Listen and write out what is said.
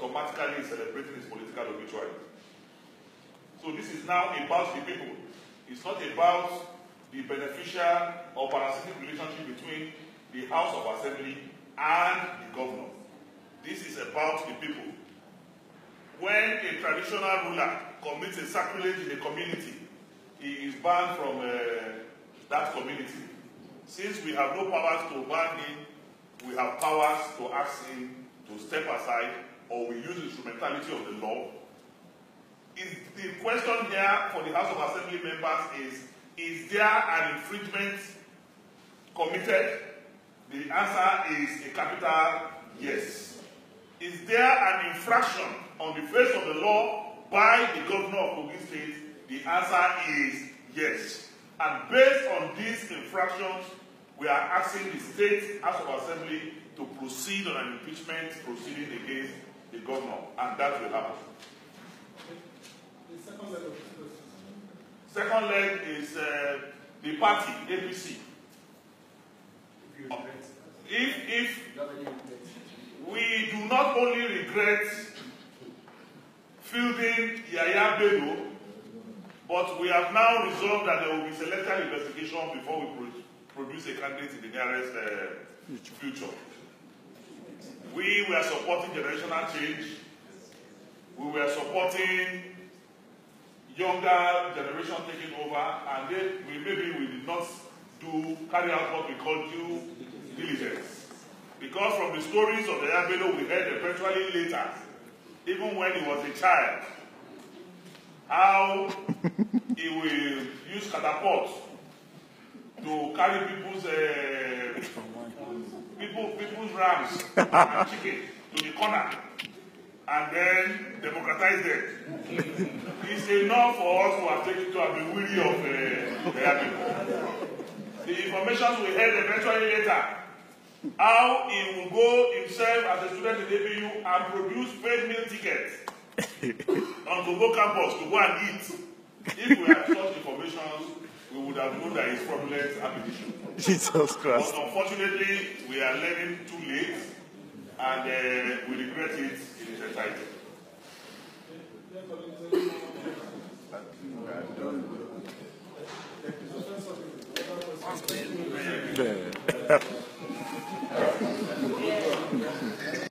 automatically celebrating his political obituary. So this is now about the people. It's not about the beneficial or parasitic relationship between the House of Assembly and the governor. This is about the people. When a traditional ruler commits a sacrilege in a community, he is banned from that community. Since we have no powers to ban him, we have powers to ask him to step aside, or we use the instrumentality of the law. The question here for the House of Assembly members is there an infringement committed? The answer is a capital yes. Is there an infraction on the face of the law by the governor of Kogi State? The answer is yes. And based on these infractions, we are asking the State House of Assembly to proceed on an impeachment proceeding against the governor, and that will happen. The second leg of this question. Second leg is the party, APC. If we do not only regret fielding Yaya Bello, but we have now resolved that there will be selective investigation before we produce a candidate in the nearest future. We were supporting generational change. We were supporting younger generation taking over, and then maybe we did not carry out what we call due diligence. Because from the stories of the Yaya Bello we heard eventually later, even when he was a child, how he will use catapults to carry people's rams and chicken to the corner and then democratize them. It's enough for us who have taken to have been weary of the people. The information we heard eventually later, how he will go himself as a student in ABU and produce paid meal tickets on Togo campus to go and eat. If we had such information, we would have known that it's fraudulent application. Jesus Christ. But unfortunately, we are learning too late, and we regret it in its entirety. Yeah.